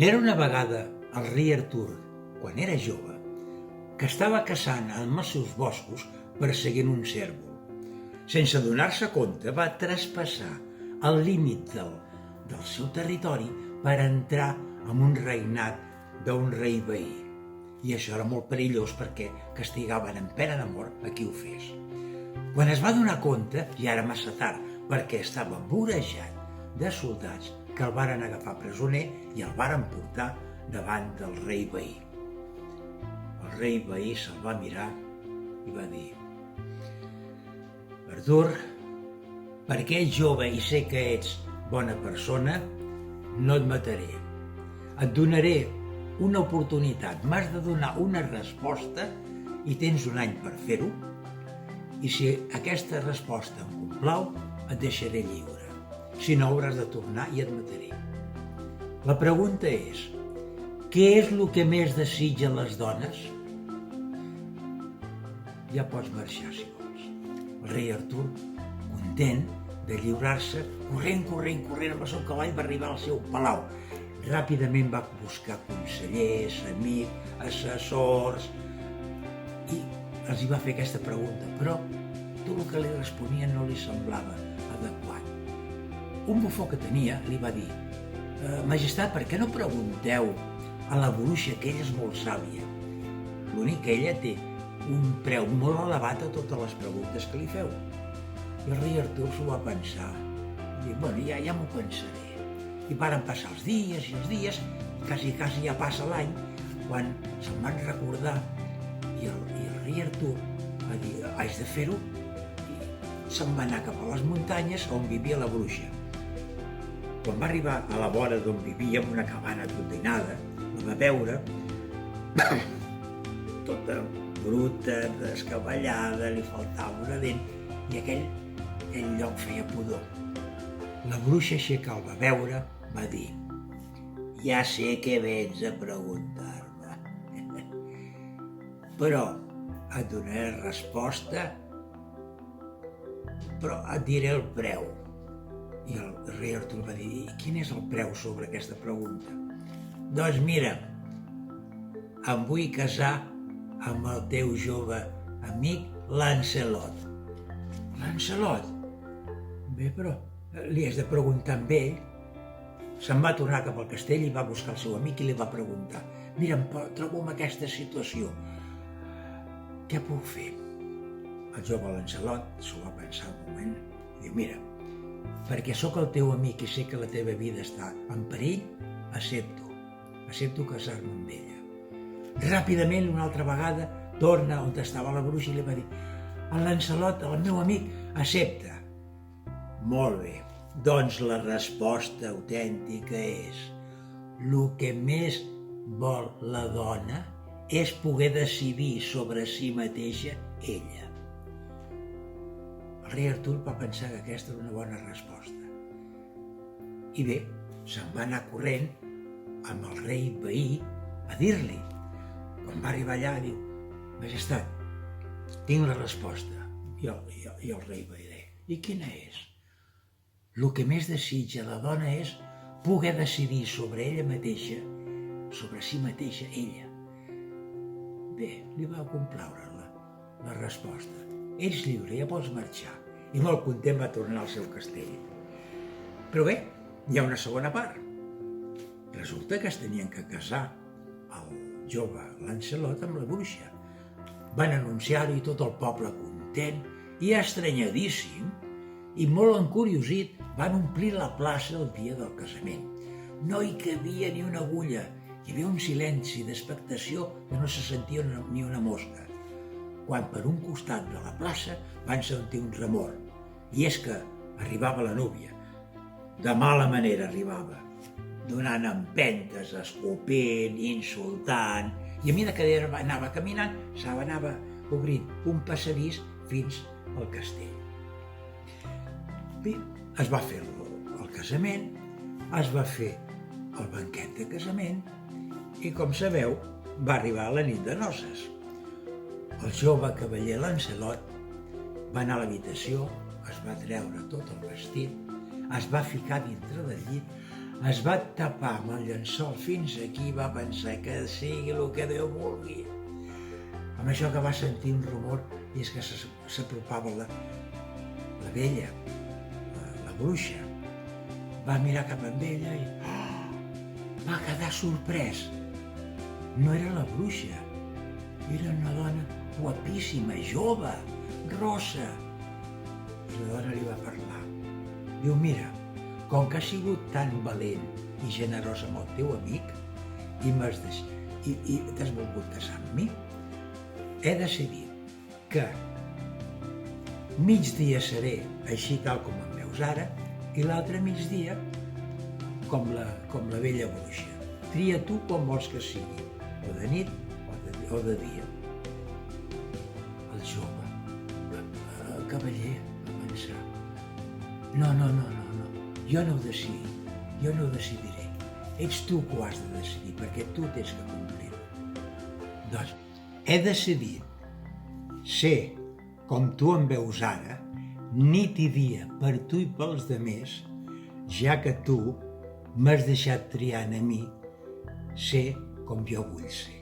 N'era una vegada el rei Artur, quan era jove, que estava caçant amb els seus boscos perseguint un cérvol. Sense adonar-se compte, va traspassar el límit del seu territori per entrar en un regnat d'un rei veí. I això era molt perillós perquè castigaven en pena de mort a qui ho fes. Quan es va donar compte, ja era massa tard, perquè estava vorejat de soldats que el varen agafar presoner i el varen portar davant del rei veí. El rei veí se'l va mirar i va dir: Artur, perquè ets jove i sé que ets bona persona, no et mataré. Et donaré una oportunitat, m'has de donar una resposta i tens un any per fer-ho, i si aquesta resposta em complau, et deixaré lliure. Si no, hauràs de tornar i et mataré. La pregunta és: què és el que més desitgen les dones? Ja pots marxar, si vols. El rei Artur, content de lliurar-se, corrent amb el seu cavall, va arribar al seu palau. Ràpidament va buscar consellers, amics, assessors, i els hi va fer aquesta pregunta, però tot el que li responien no li semblava adequat. Un bufó que tenia li va dir: Majestat, per què no pregunteu a la bruixa, que ella és molt sàvia? L'únic que ella té un preu molt elevat a totes les preguntes que li feu. I el rei Artur s'ho va pensar. I diu: bueno, ja m'ho pensaré. I varen passar els dies i els dies, quasi ja passa l'any, quan se'n van recordar, i el rei Artur va dir: haig de fer-ho, i se'n va anar cap a les muntanyes on vivia la bruixa. Quan va arribar a la vora d'on vivia, en una cabana atontinada, la va veure tota bruta, descabellada, li faltava una dent, i aquell lloc feia pudor. La bruixa així que el va veure, va dir: ja sé què vens a preguntar-me, però et donaré resposta, però et diré el preu. I el rei Artur va dir: i quin és el preu sobre aquesta pregunta? Doncs mira, em vull casar amb el teu jove amic Lancelot. Lancelot? Bé, però li has de preguntar amb ell. Se'n va tornar cap al castell i va buscar el seu amic i li va preguntar: mira, em trobo en aquesta situació, què puc fer? El jove Lancelot s'ho va pensar un moment i diu: mira, perquè sóc el teu amic i sé que la teva vida està en perill, accepto casar-me amb ella. Ràpidament, una altra vegada, torna on estava la bruixa i li va dir: el Lancelot, el meu amic, accepta. Molt bé, doncs la resposta autèntica és: el que més vol la dona és poder decidir sobre si mateixa ella. El rei Artur va pensar que aquesta era una bona resposta. I bé, se'n va anar corrent amb el rei veí a dir-li. Quan va arribar allà, diu: majestat, tinc la resposta. I el rei va dir: i quina és? El que més desitja la dona és poder decidir sobre ella mateixa, sobre si mateixa ella. Bé, li va complaure la resposta. Ets lliure, ja pots marxar. I molt content va tornar al seu castell. Però bé, hi ha una segona part. Resulta que es tenien que casar el jove Lancelot amb la bruixa. Van anunciar-ho i tot el poble content i estranyadíssim i molt encuriosit van omplir la plaça el dia del casament. No hi cabia ni una agulla, hi havia un silenci d'expectació que no se sentia ni una mosca. Quan per un costat de la plaça van sentir un remor, i és que arribava la núvia. De mala manera arribava, donant empentes, escopint, insultant, i a mesura que anava caminant, s'anava obrint un passadís fins al castell. Bé, es va fer el casament, es va fer el banquet de casament, i com sabeu, va arribar la nit de noces. El jove cavaller Lancelot va anar a l'habitació, es va treure tot el vestit, es va ficar dintre del llit, es va tapar amb el llençol fins aquí i va pensar que sigui el que Déu vulgui. Amb això que va sentir un rumor i és que s'apropava la vella, la bruixa. Va mirar cap amb ella i va quedar sorprès. No era la bruixa, era una dona guapíssima, jove, rossa. I la dona li va parlar. Diu, mira, com que has sigut tan valent i generós amb el teu amic i t'has volgut casar amb mi, he decidit que migdia seré així tal com em veus ara i l'altre migdia com la vella bruixa. Tria tu com vols que sigui, o de nit o de dia. El jove, el cavaller, va pensar, no, jo no ho decidiré. Ets tu que ho has de decidir, perquè tu tens que complir-ho. Doncs he decidit ser com tu em veus ara, nit i dia, per tu i pels demés, ja que tu m'has deixat triant a mi ser com jo vull ser.